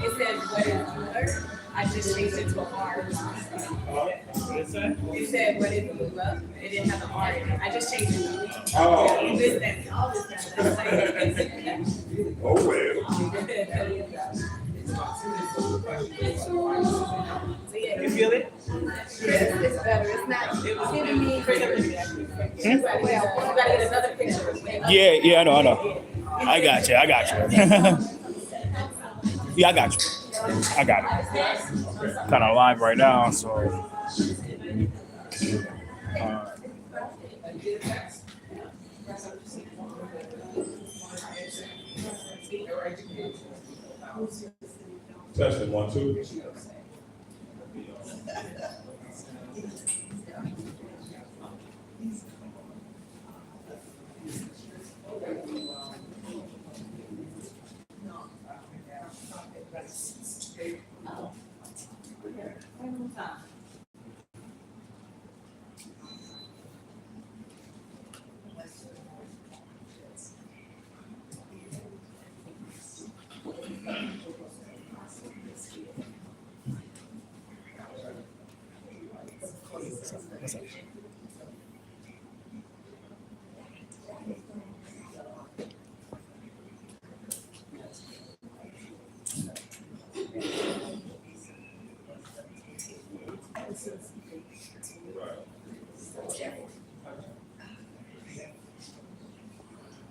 It said, what is Ulurp? I just changed it to an R. It said, what is Ulurp? It didn't have an R in it. I just changed it to Ulurp. Oh. You missed that. All this stuff. Oh, well. You feel it? It's better. It's not hitting me. You gotta get another picture. Yeah, I know. I got you. Yeah, I got you. I got it. Kind of live right now, so. Testing 1, 2.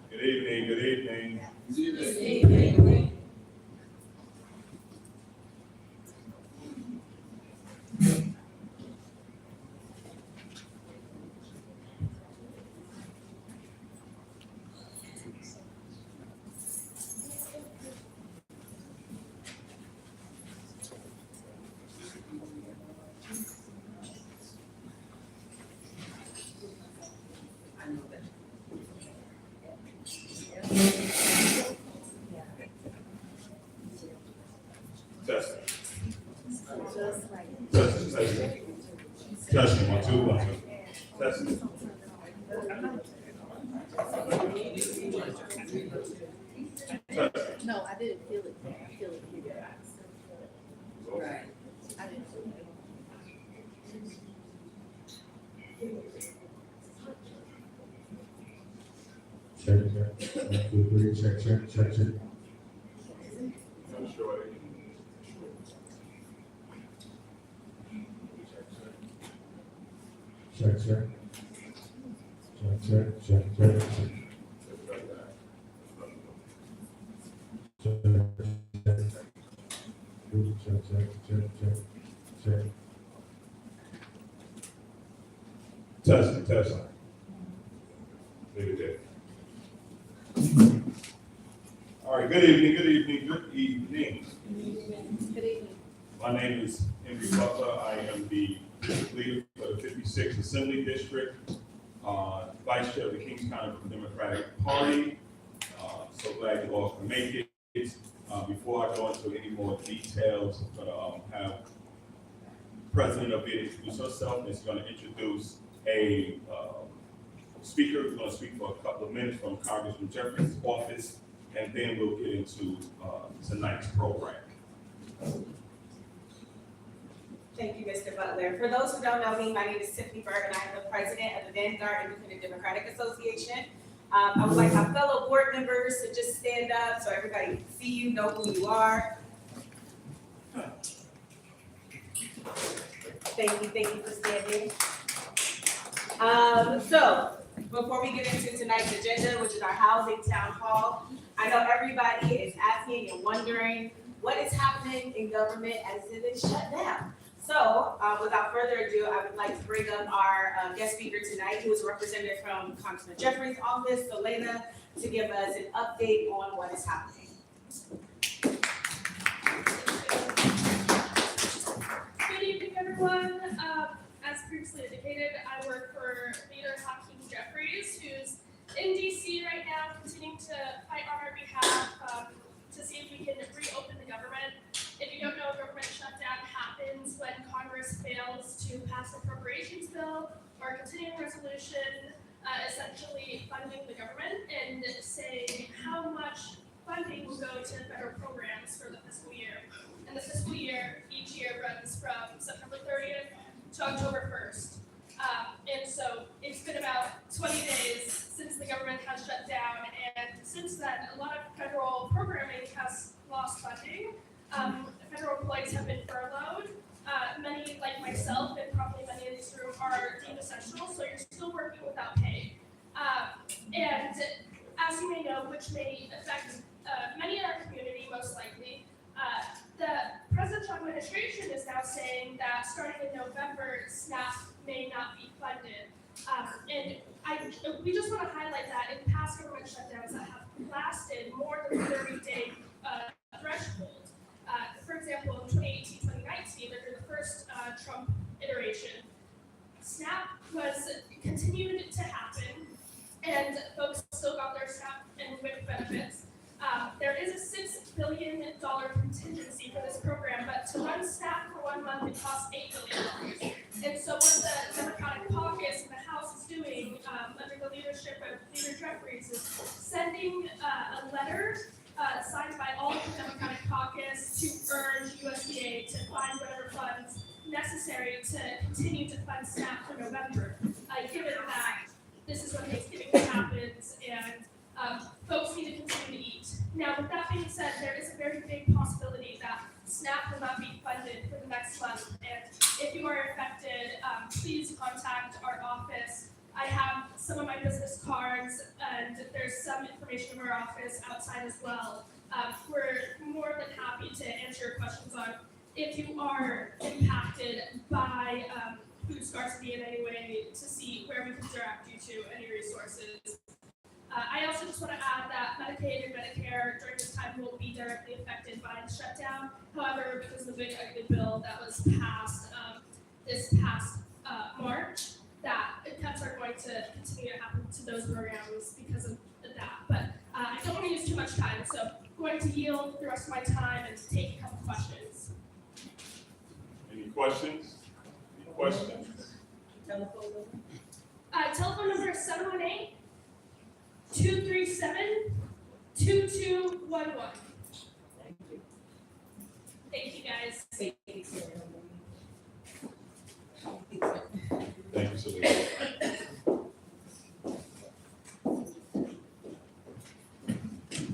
Good evening. Testing 1, 2, 1, 2. Testing. No, I didn't feel it. I feel it here. Right. I didn't feel it. Check. 1, 2, 3. Check. Check. Testing. Leave it there. All right, good evening. My name is Henry Butler. I am the leader for the 56th Assembly District, Vice Chair of the Kings County Democratic Party. So glad you all can make it. Before I go into any more details, I'm going to have President of Vida introduce herself, and she's going to introduce a speaker who's going to speak for a couple of minutes from Congressman Jeffries' office, and then we'll get into tonight's program. Thank you, Mr. Butler. For those who don't know me, my name is Tiffany Berg, and I am the president of the Vanguard Independent Democratic Association. I would like my fellow board members to just stand up so everybody can see you, know who you are. Thank you for standing. So, before we get into tonight's agenda, which is our housing town hall, I know everybody is asking and wondering what is happening in government as it is shut down. So, without further ado, I would like to bring up our guest speaker tonight, who is a representative from Congressman Jeffrey's office, Selena, to give us an update on what is happening. Good evening, everyone. As previously indicated, I work for Leader Jeffries, who's in DC right now, continuing to fight on our behalf to see if we can reopen the government. If you don't know, a government shutdown happens when Congress fails to pass an appropriations bill or a continuing resolution, essentially funding the government and saying how much funding will go to federal programs for the fiscal year. And the fiscal year each year runs from September 30th to October 1st. And so it's been about 20 days since the government has shut down, and since then, a lot of federal programming has lost funding. Federal employees have been furloughed. Many, like myself, and probably many in this room, are deemed essential, so you're still working without pay. And as you may know, which may affect many in our community, most likely, the presidential administration is now saying that starting in November, SNAP may not be funded. And we just want to highlight that in past government shutdowns that have lasted more than 30-day threshold. For example, in 2018-2019, under the first Trump iteration, SNAP was continued to happen, and folks still got their SNAP and WIC benefits. There is a $6 billion contingency for this program, but to run SNAP for 1 month, it costs $8 billion. And so what the Democratic caucus in the House is doing, under the leadership of Leader Jeffries, is sending a letter signed by all of the Democratic caucus to urge USDA to find whatever funds necessary to continue to fund SNAP for November, given that this is when Thanksgiving happens and folks need to continue to eat. Now, with that being said, there is a very big possibility that SNAP will not be funded for the next month. And if you are affected, please contact our office. I have some of my business cards, and there's some information of our office outside as well. We're more than happy to answer your questions on if you are impacted by food scarcity in any way, to see where we can direct you to any resources. I also just want to add that Medicaid and Medicare during this time will be directly affected by the shutdown. However, because of the big ugly bill that was passed this past March, that cuts are going to continue to happen to those programs because of that. But I don't want to use too much time, so I'm going to yield the rest of my time and take a couple questions. Any questions? Any questions? Telephone number is 718-237-2211. Thank you, guys. Thank you, Selena.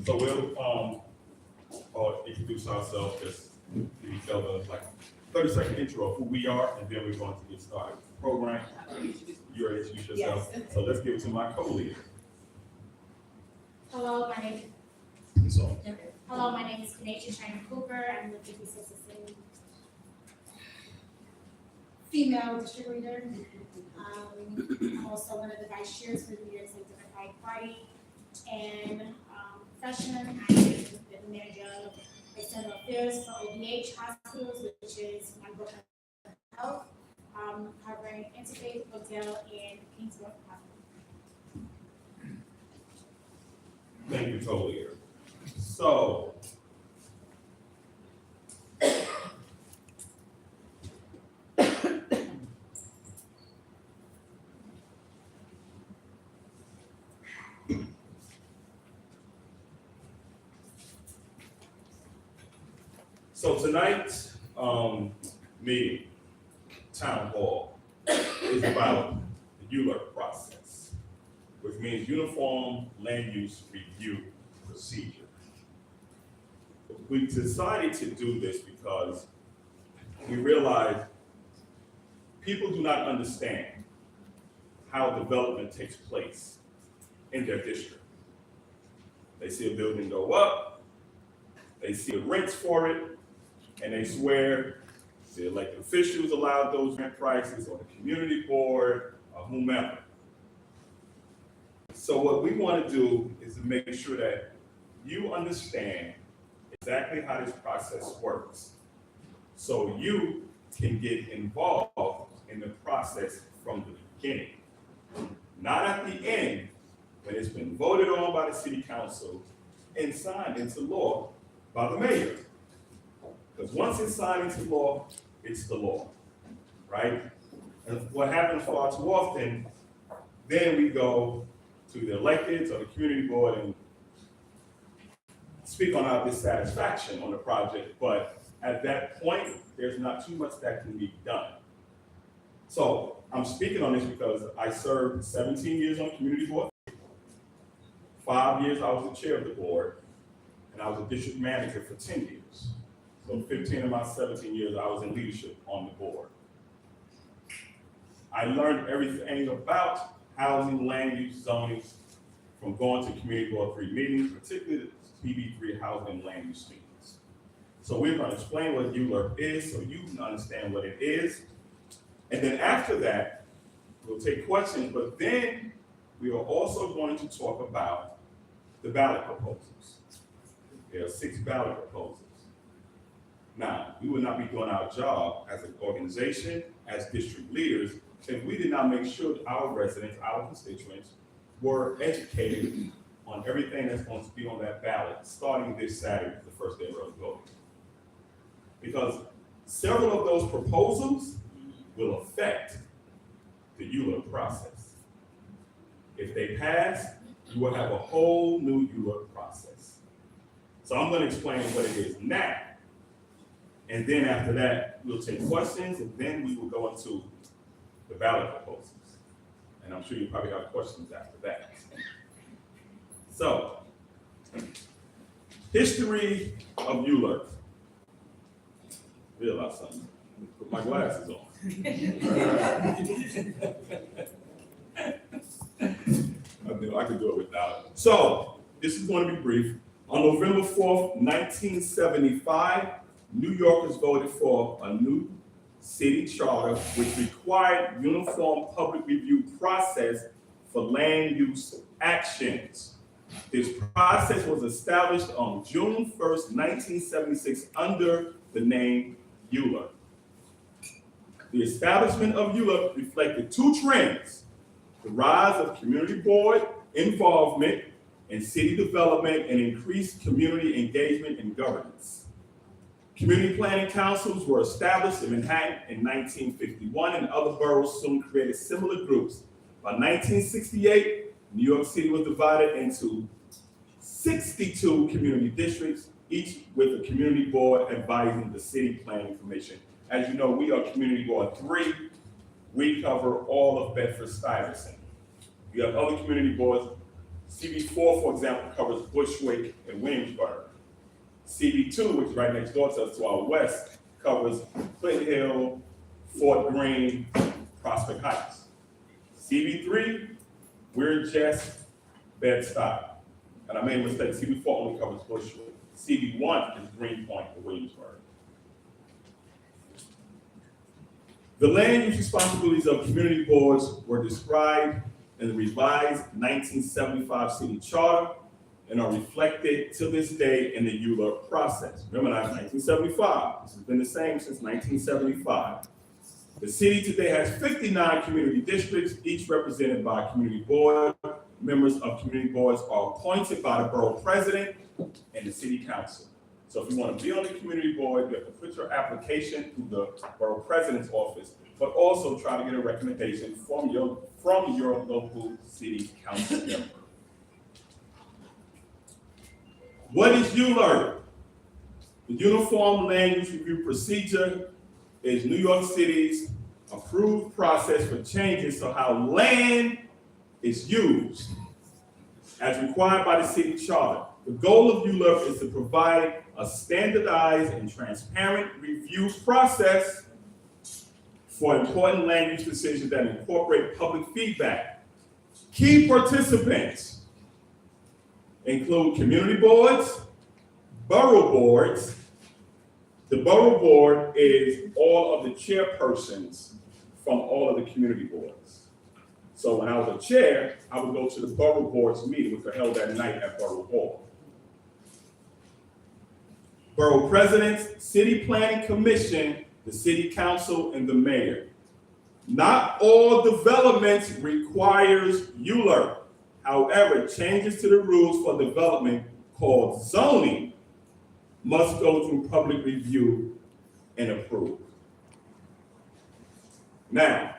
So we'll introduce ourselves, just give each other like 30-second intro of who we are, and then we're going to get started with the program. You already introduced yourself, Yes. so let's give it to my co-leader. Hello, my name is Kanisha China Cooper. I'm the business assistant female distributor. I'm also one of the vice chairs for the New York State Democratic Party. And freshman, I am the manager of external affairs for OBH Hospitals, which is my group of health, covering Interfaith, Hotel, and Kingsworth Hospital. Thank you, co-leader. So, tonight's meeting, town hall, is about the Ulurp process, which means Uniform Land Use Review Procedure. We decided to do this because we realized people do not understand how development takes place in their district. They see a building go up, they see the rents for it, and they swear the elected officials allowed those rent prices, or the community board, or whomever. So what we want to do is to make sure that you understand exactly how this process works, so you can get involved in the process from the beginning, not at the end when it's been voted on by the city council and signed into law by the mayor. Because once it's signed into law, it's the law, right? And what happens far too often, then we go to the electeds or the community board and speak on our dissatisfaction on the project, but at that point, there's not too much that can be done. So I'm speaking on this because I served 17 years on the community board. 5 years I was the chair of the board, and I was a district manager for 10 years. So 15 of my 17 years I was in leadership on the board. I learned everything about housing, land use, zoning from going to community board 3 meetings, particularly the TB3 housing and land use meetings. So we're going to explain what Ulurp is so you can understand what it is. And then after that, we'll take questions, but then we are also going to talk about the ballot proposals. There are 6 ballot proposals. Now, we would not be doing our job as an organization, as district leaders, if we did not make sure that our residents, our constituents, were educated on everything that's going to be on that ballot starting this Saturday, the first day of early voting. Because several of those proposals will affect the Ulurp process. If they pass, you will have a whole new Ulurp process. So I'm going to explain what it is now. And then after that, we'll take questions, and then we will go into the ballot proposals. And I'm sure you probably have questions after that. So, history of Ulurp. Realize something. Put my glasses on. I could do it without it. So, this is going to be brief. On November 4th, 1975, New Yorkers voted for a new city charter which required uniform public review process for land use actions. This process was established on June 1st, 1976 under the name Ulurp. The establishment of Ulurp reflected 2 trends: the rise of community board involvement in city development and increased community engagement in governance. Community planning councils were established in Manhattan in 1951, and other boroughs soon created similar groups. By 1968, New York City was divided into 62 community districts, each with a community board advising the city planning commission. As you know, we are Community Board 3. We cover all of Bedford-Stuyvesant. You have other community boards. CB4, for example, covers Bushwick and Williamsburg. CB2, which is right next door to us to our west, covers Clinton Hill, Fort Greene, Prospect Heights. CB3, we're just Bed-Stuy. And I made a mistake, CB4 only covers Bushwick. CB1 is Greenpoint or Williamsburg. The land use responsibilities of community boards were described in the revised 1975 city charter and are reflected to this day in the Ulurp process. Remember, that's 1975. This has been the same since 1975. The city today has 59 community districts, each represented by a community board. Members of community boards are appointed by the borough president and the city council. So if you want to be on the community board, you have to put your application through the borough president's office, but also try to get a recommendation from your local city council member. What is Ulurp? The Uniform Land Use Review Procedure is New York City's approved process for changes to how land is used as required by the city charter. The goal of Ulurp is to provide a standardized and transparent review process for important land use decisions that incorporate public feedback. Key participants include community boards, borough boards. The borough board is all of the chairpersons from all of the community boards. So when I was a chair, I would go to the borough board's meeting, which were held that night at Borough Hall. Borough presidents, city planning commission, the city council, and the mayor. Not all developments requires Ulurp. However, changes to the rules for development called zoning must go through public review and approve. Now,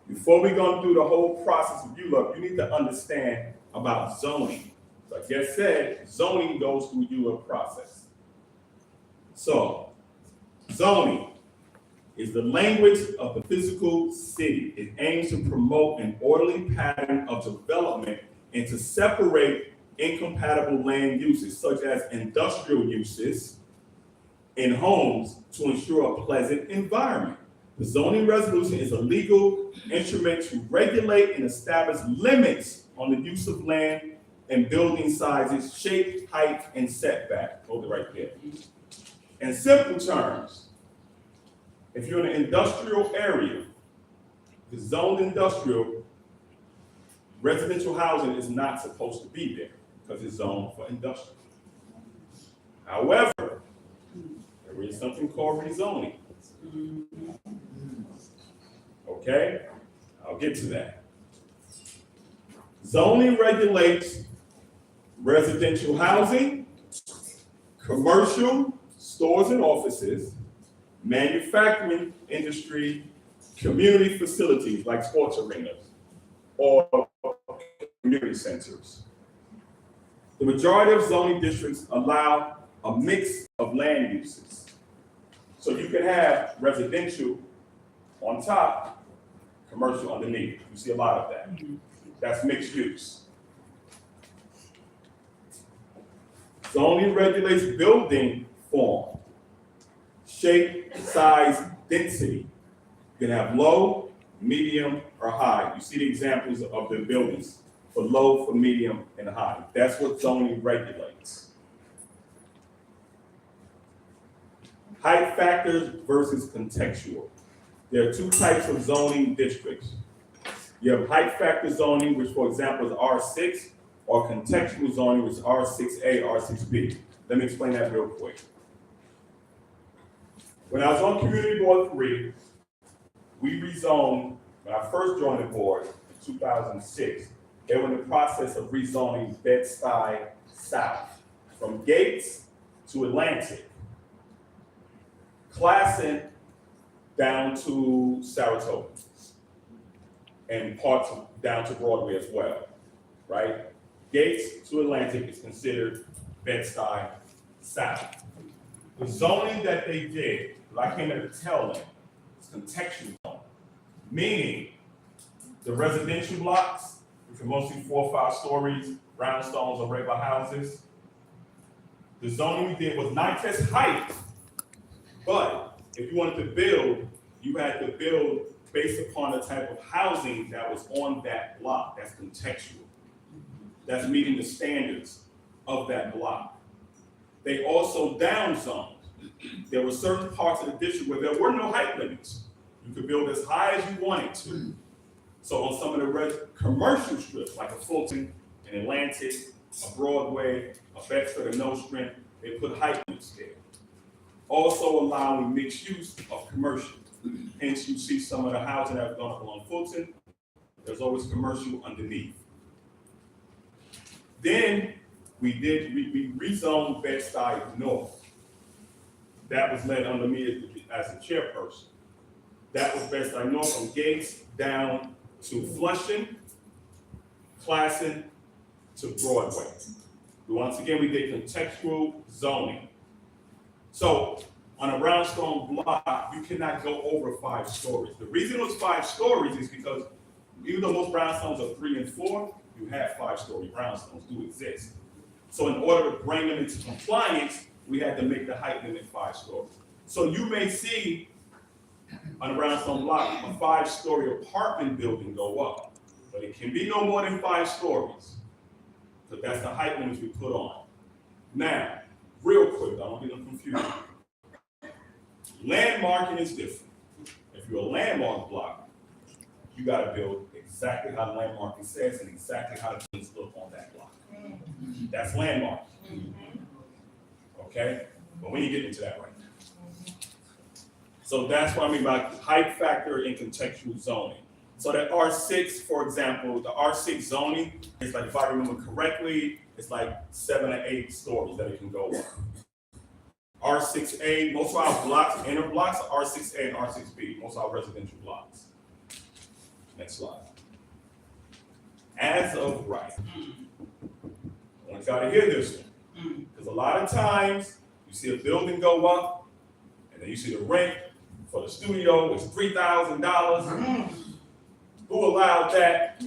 before we go through the whole process of Ulurp, you need to understand about zoning. Like I said, zoning goes through Ulurp process. So, zoning is the language of the physical city. It aims to promote an orderly pattern of development and to separate incompatible land uses, such as industrial uses in homes, to ensure a pleasant environment. The zoning resolution is a legal instrument to regulate and establish limits on the use of land and building sizes, shape, height, and setback. Hold it right there. In simple terms, if you're in an industrial area, the zoned industrial, residential housing is not supposed to be there because it's zoned for industrial. However, there is something called rezoning. Okay, I'll get to that. Zoning regulates residential housing, commercial, stores and offices, manufacturing industry, community facilities like sports arenas or community centers. The majority of zoning districts allow a mix of land uses. So you can have residential on top, commercial underneath. You see a lot of that. That's mixed use. Zoning regulates building form, shape, size, density. You can have low, medium, or high. You see the examples of the buildings for low, for medium, and high. That's what zoning regulates. Height factors versus contextual. There are two types of zoning districts. You have height factor zoning, which for example is R6, or contextual zoning, which is R6A, R6B. Let me explain that real quick. When I was on Community Board 3, we rezoned, when I first joined the board in 2006, they were in the process of rezoning Bed-Stuy South, from Gates to Atlantic, Classen down to Saratoga, and parts down to Broadway as well, right? Gates to Atlantic is considered Bed-Stuy South. The zoning that they did, I came at the tail end, is contextual zoning, meaning the residential blocks, which are mostly 4 or 5 stories, brownstones or regular houses. The zoning we did was not just height, but if you wanted to build, you had to build based upon the type of housing that was on that block. That's contextual. That's meeting the standards of that block. They also downzoned. There were certain parts of the district where there were no height limits. You could build as high as you wanted to. So on some of the commercial strips, like a Fulton, an Atlantic, a Broadway, a Bedford, a Nostrand, they put height limits there. Also allowing mixed use of commercial. Hence, you see some of the housing that's gone up along Fulton. There's always commercial underneath. Then we rezoned Bed-Stuy North. That was led under me as a chairperson. That was Bed-Stuy North from Gates down to Flushing, Classen to Broadway. Once again, we did contextual zoning. So on a brownstone block, you cannot go over 5 stories. The reason it was 5 stories is because even though most brownstones are 3 and 4, you have 5-story brownstones do exist. So in order to bring them into compliance, we had to make the height limit 5 stories. So you may see on a brownstone block, a 5-story apartment building go up. But it can be no more than 5 stories. So that's the height limits we put on. Now, real quick, I don't get them confused. Landmarking is different. If you're a landmark block, you gotta build exactly how the landmarking says and exactly how the things look on that block. That's landmark. Okay? But we ain't getting into that right now. So that's what I mean by height factor in contextual zoning. So that R6, for example, the R6 zoning is like, if I remember correctly, it's like 7 or 8 stories that it can go up. R6A, most of our blocks, inner blocks are R6A and R6B, most of our residential blocks. Next slide. As of right. I want y'all to hear this one. Because a lot of times, you see a building go up, and then you see the rent for the studio is $3,000. Who allowed that?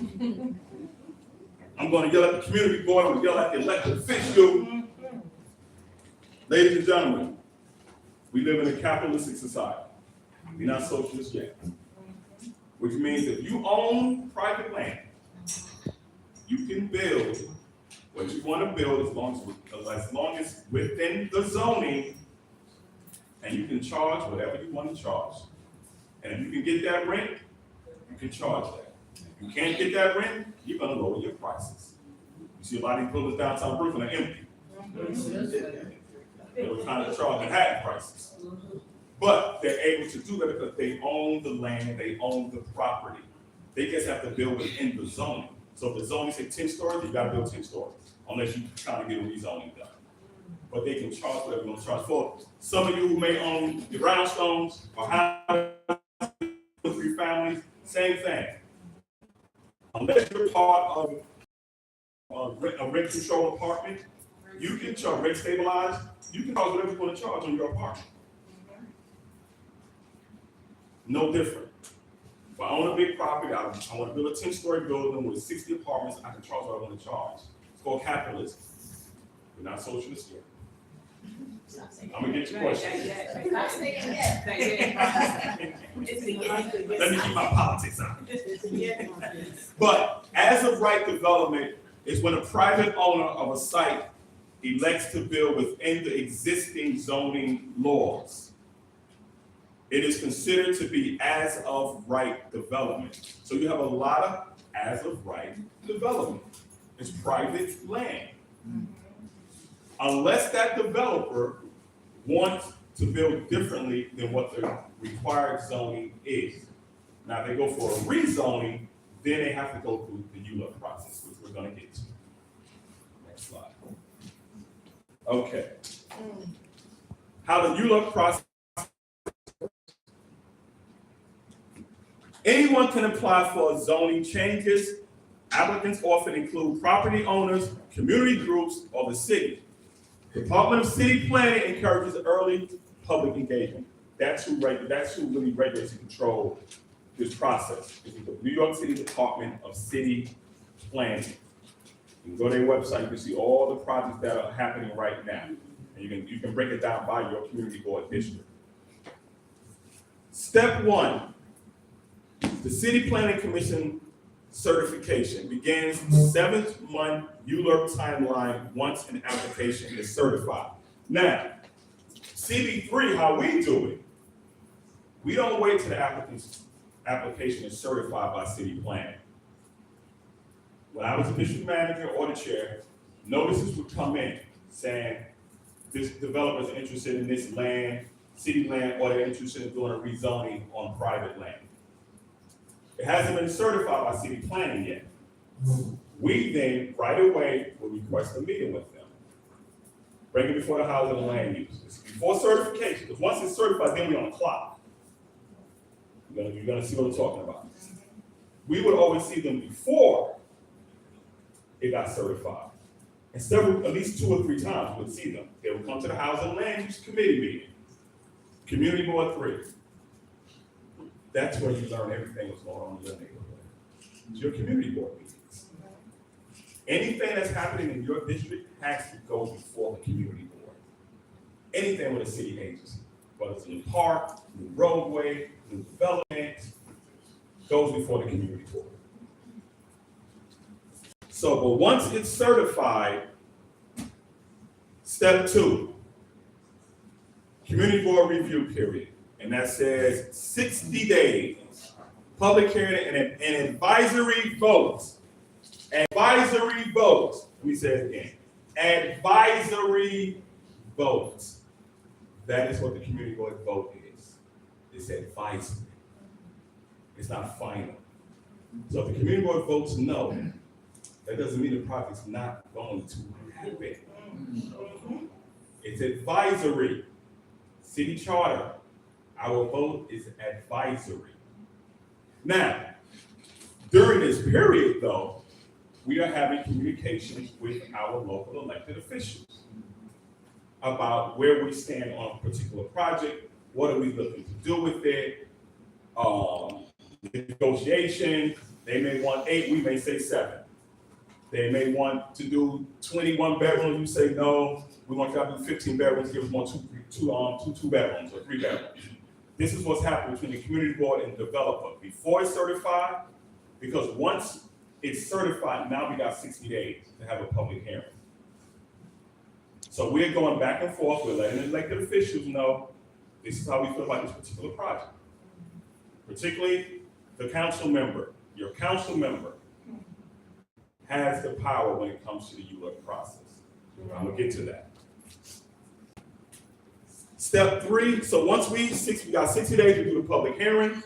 I'm going to yell at the community board, I'm going to yell at the elected official. Ladies and gentlemen, we live in a capitalistic society. We're not socialist yet. Which means if you own private land, you can build what you want to build as long as within the zoning, and you can charge whatever you want to charge. And if you can get that rent, you can charge that. If you can't get that rent, you're going to lower your prices. You see a lot of these buildings downtown Brooklyn are empty. They were kind of charging half prices. But they're able to do that because they own the land, they own the property. They just have to build within the zoning. So if the zoning says 10 stories, you got to build 10 stories, unless you're trying to get a rezoning done. But they can charge whatever you want to charge for. Some of you who may own the brownstones or have 3 families, same thing. Unless you're part of a rent control apartment, you can charge rent stabilized, you can charge whatever you want to charge on your apartment. No different. If I own a big property, I want to build a 10-story building with 60 apartments, I can charge what I want to charge. It's called capitalism. We're not socialists here. I'm gonna get your question. Let me keep my politics out. But as of right development is when a private owner of a site elects to build within the existing zoning laws. It is considered to be as of right development. So you have a lot of as of right development. It's private land. Unless that developer wants to build differently than what the required zoning is. Now, if they go for a rezoning, then they have to go through the Ulurp process, which we're going to get to. Next slide. Okay. How the Ulurp process. Anyone can apply for zoning changes. Applicants often include property owners, community groups, or the city. Department of City Planning encourages early public engagement. That's who really regulates and controls this process. It's the New York City Department of City Planning. You can go to their website, you can see all the projects that are happening right now. And you can break it down by your community board district. Step 1, the City Planning Commission certification begins the 7th-month Ulurp timeline once an application is certified. Now, CB3, how we do it, we don't wait till the application is certified by City Planning. When I was a district manager or the chair, notices would come in saying this developer is interested in this land, city land, or they're interested in doing a rezoning on private land. It hasn't been certified by City Planning yet. We then, right away, will request a meeting with them. Bring it before the Housing and Land Use. It's before certification, because once it's certified, then we're on the clock. You're gonna see what I'm talking about. We would always see them before it got certified. And at least 2 or 3 times, we would see them. They would come to the Housing and Land Use Committee meeting. Community Board 3. That's where you learn everything that's going on in your neighborhood. It's your community board meetings. Anything that's happening in your district has to go before the community board. Anything with a city agency. whether it's in the park, new roadway, new development, goes before the community board. So, but once it's certified, step 2, community board review period. And that says 60 days, public hearing and advisory votes. Advisory votes. Let me say it again. Advisory votes. That is what the community board vote is. It's advisory. It's not final. So if the community board votes no, that doesn't mean the project's not going to happen. It's advisory. City charter, our vote is advisory. Now, during this period though, we are having communications with our local elected officials about where we stand on a particular project, what are we looking to do with it, negotiation. They may want 8, we may say 7. They may want to do 21 bedrooms, you say no, we want to do 15 bedrooms, give us more two bedrooms or 3 bedrooms. This is what's happening between the community board and the developer. Before it's certified, because once it's certified, now we got 60 days to have a public hearing. So we're going back and forth, we're letting elected officials know this is how we feel about this particular project. Particularly the council member, your council member has the power when it comes to the Ulurp process. I'm gonna get to that. Step 3, so once we got 60 days to do the public hearing,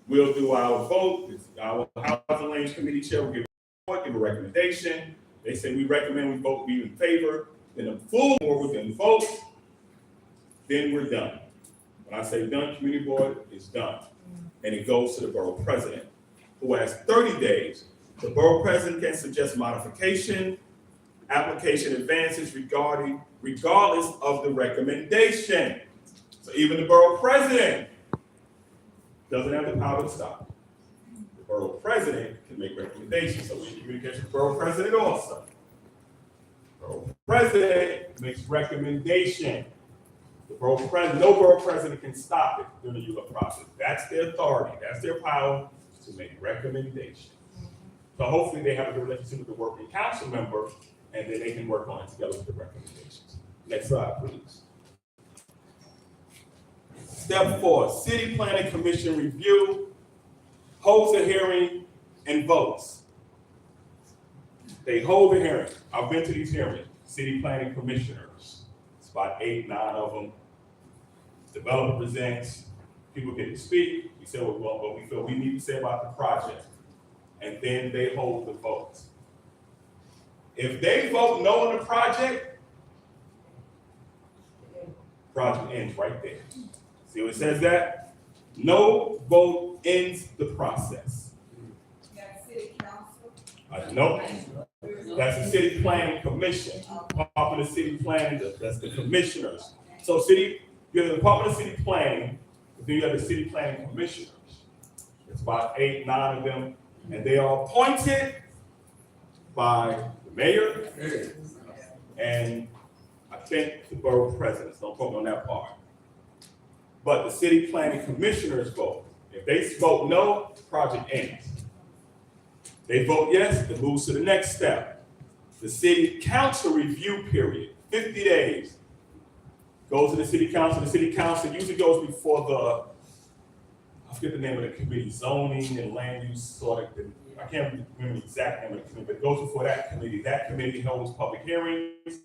we'll do our vote. Our Housing and Land Committee chair will give a recommendation. They say we recommend we vote be in favor, then the full board will then vote, then we're done. When I say done, community board is done. And it goes to the borough president, who has 30 days. The borough president can suggest modification, application advances regardless of the recommendation. So even the borough president doesn't have the power to stop. The borough president can make recommendations, so we communicate with the borough president also. The borough president makes recommendation. The borough president, no borough president can stop it during the Ulurp process. That's their authority, that's their power to make recommendations. So hopefully they have a good relationship with the working council member, and then they can work on it together with the recommendations. Next slide, please. Step 4, City Planning Commission review, holds a hearing, and votes. They hold a hearing. I've been to these hearings, City Planning Commissioners. It's about 8, 9 of them. Developer presents, people get to speak. We say what we feel we need to say about the project. And then they hold the votes. If they vote no on the project ends right there. See what it says that? No vote ends the process. That's city council. No, that's the City Planning Commission. Department of City Planning, that's the commissioners. So you have the Department of City Planning, then you have the City Planning Commissioners. It's about 8, 9 of them. And they are appointed by the mayor and I think the borough presidents. Don't quote me on that part. But the city planning commissioners vote. If they vote no, the project ends. They vote yes, it moves to the next step. The city council review period, 50 days. Goes to the city council. The city council usually goes before I forget the name of the committee, zoning and land use sort of, I can't remember the exact name of the committee, but it goes before that committee. That committee holds public hearings,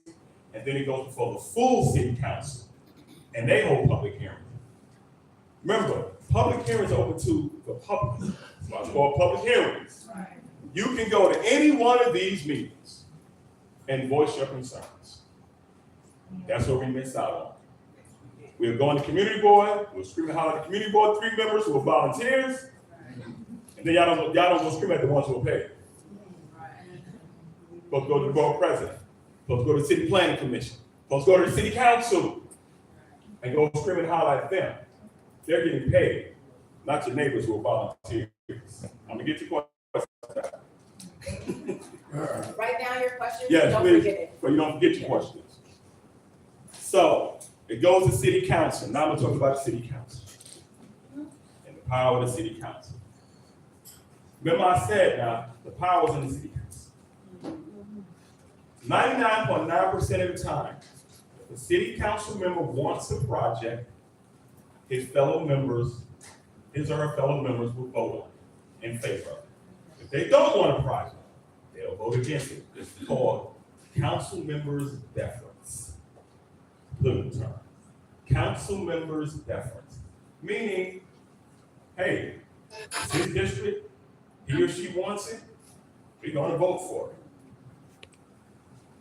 and then it goes before the full city council, and they hold public hearings. Remember, public hearings are open to the public. That's why it's called public hearings. You can go to any one of these meetings and voice your concerns. That's what we miss out on. We're going to community board, we're screaming and hollering at the community board, 3 members who are volunteers, and then y'all don't go scream at the ones who are paid. Supposed to go to the borough president, supposed to go to the city planning commission, supposed to go to the city council, and go scream and holler at them. They're getting paid, not your neighbors who are volunteers. I'm gonna get to questions. Write down your questions. Yes, Don't please, forget it. so you don't forget your questions. So, It goes to city council. Now I'm gonna talk about the city council and the power of the city council. Remember I said now, the power is in the city council. 99.9% of the time, if a city council member wants a project, his or her fellow members will vote on it in favor of it. If they don't want a project, they'll vote against it. It's called council members' deference. Political term. Council members' deference. Meaning, hey, it's his district, he or she wants it, we're gonna vote for it.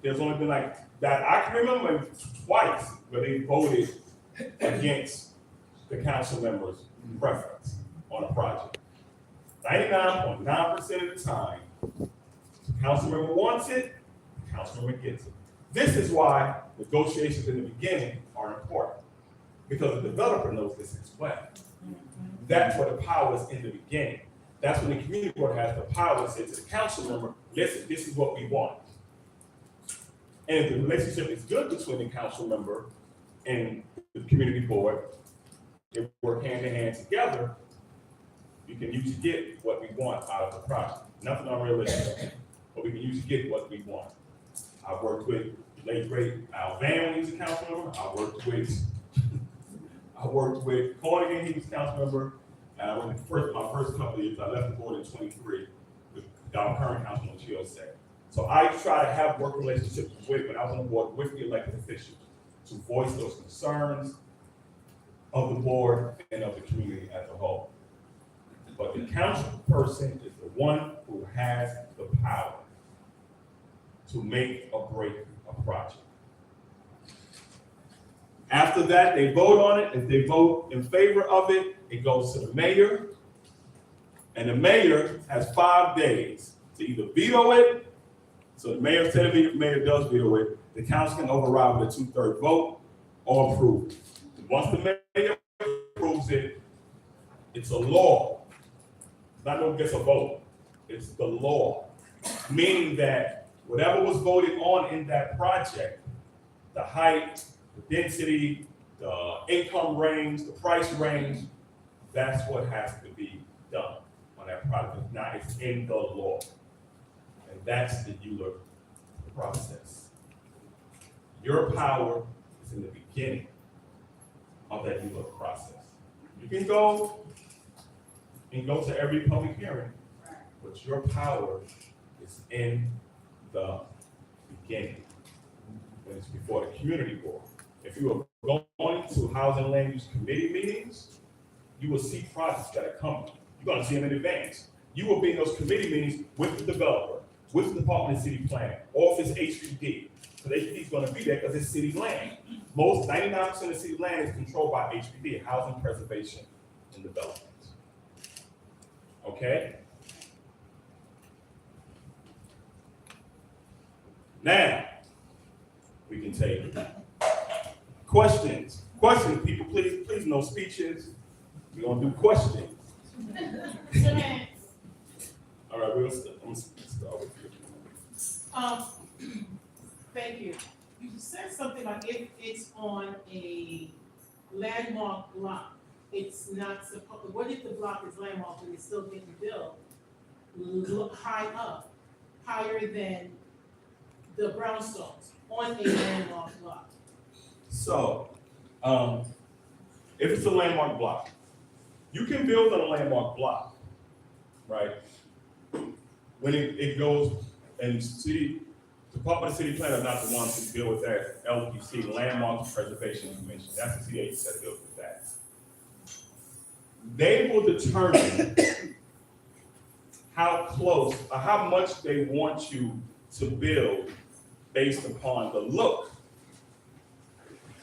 There's only been like that, I can remember twice where they voted against the council members' preference on a project. 99.9% of the time, the council member wants it, the council member gets it. This is why negotiations in the beginning are important, because the developer knows this as well. That's where the power is in the beginning. That's when the community board has the power to say to the council member, listen, this is what we want. And if the relationship is good between the council member and the community board, they work hand in hand together, we can usually get what we want out of the project. Nothing unrealistic, but we can usually get what we want. I've worked with late great Al Van, he was a council member. I worked with Cornigan, he was a council member. And I went my first couple of years, I left the board in 23 with our current councilman, Chio said. So I try to have work relationships with, when I was on the board, with the elected officials to voice those concerns of the board and of the community as a whole. But the council person is the one who has the power to make or break a project. After that, they vote on it. If they vote in favor of it, it goes to the mayor. And the mayor has 5 days to either veto it. So the mayor, said the mayor does veto it, the council can override with a 2/3 vote or approve it. Once the mayor approves it, it's a law. It's not no just a vote. It's the law. Meaning that whatever was voted on in that project, the height, the density, the income range, the price range, that's what has to be done on that project. Now it's in the law. And that's the Ulurp process. Your power is in the beginning of that Ulurp process. You can go to every public hearing, but your power is in the beginning. When it's before the community board. If you are going to housing and land use committee meetings, you will see projects that are coming. You're gonna see them in advance. You will be in those committee meetings with the developer, with the Department of City Planning, or if it's HPD. So HPD is gonna be there because it's city land. Most 99% of city land is controlled by HPD, Housing Preservation and Development. Okay? Now, we can take questions. Questions, people, please, no speeches. We're gonna do questions. All right, I'm gonna start with you. Thank you. You said something like if it's on a landmark block, it's not supposed, what if the block is landmarked and it's still getting built? Look high up, higher than the brownstones on a landmark block. So, if it's a landmark block, you can build on a landmark block, right? When it goes, and Department of City Planning are not the ones who deal with that LPC, Landmark Preservation Commission. That's the CH that deals with that. They will determine how close, or how much they want you to build based upon the look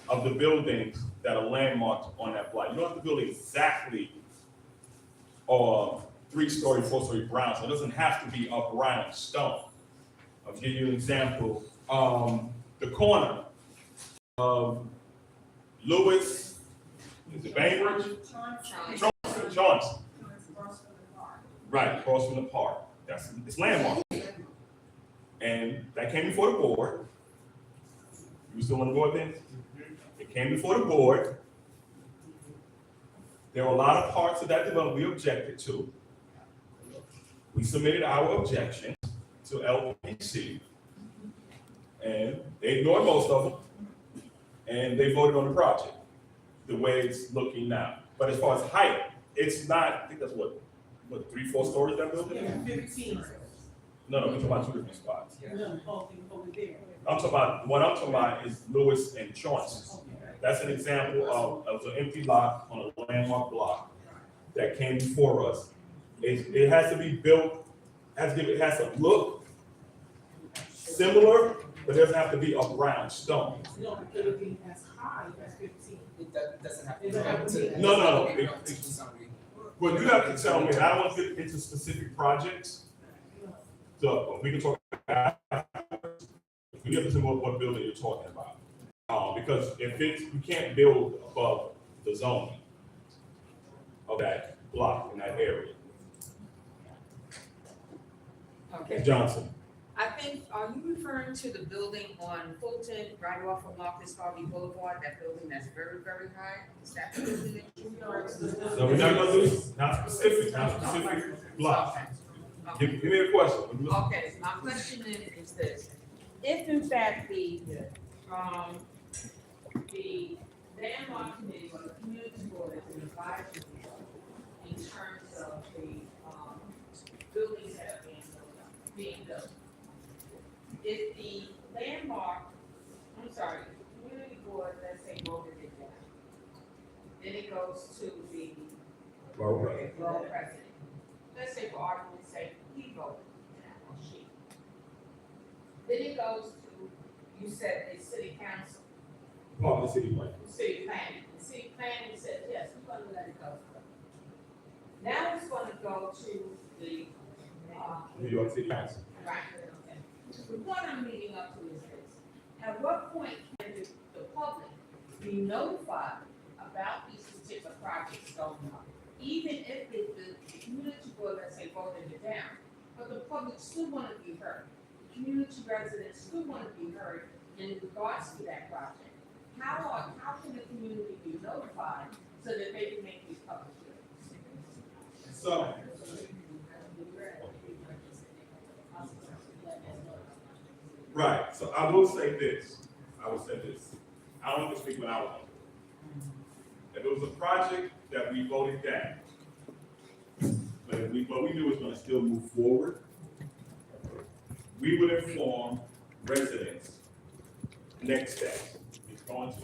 of the buildings that are landmarked on that block. You don't have to build exactly 3-story, 4-story brown, so it doesn't have to be a brown stone. I'll give you an example. The corner of Lewis, is it Bainbridge? Johnson. Right, across from the park. It's landmark. And that came before the board. You still on the board then? It It came before the board. There were a lot of parts of that development we objected to. We submitted our objections to LPC, and they ignored most of them, and they voted on the project the way it's looking now. But as far as height, it's not, I think that's what 3-4 stories that building? Yeah, 15. No, we're talking about two different spots. No, over there. I'm talking about, what I'm talking about is Lewis and Chauncey. That's an example of an empty lot on a landmark block that came before us. It has to be built, it has to look similar, but it doesn't have to be a brown stone. No, it would be as high as 15. It doesn't have It doesn't have to be. No. Well, you have to tell me, I don't want to get into specific projects. So we can talk afterwards. You have to tell me what building you're talking about. Because if you can't build above the zoning of that block in that area. Okay, Johnson. I think, are you referring to the building on Fulton, right off of Marcus Harvey Boulevard, that building that's very, very high? Is that the building that you? So we're not gonna do, not specific block. Okay. Give me a question. Okay, my question is this: if in fact the landmark committee or the community board has been advised you in terms of the buildings that are being built, if the landmark, the community board, let's say, voted it down, then it goes to the borough president. Let's say, for argument's sake, he voted it down, or she. Then it goes to, you said, the city council, Part of the city plan. city planning. The city planning said, yes, we're gonna let it go. Now it's gonna go to the, New York City Council. right, okay. The point I'm leading up to is this: at what point can the public be notified about these particular projects going on? Even if the community board, let's say, voted it down, but the public still want to be heard. The community residents still want to be heard in regards to that project. How can the community be notified so that they can make these public hearings? So, right, so I will say this, I don't want to speak when I was on it. If it was a project that we voted down, but what we knew was gonna still move forward, we would inform residents next steps. It's going to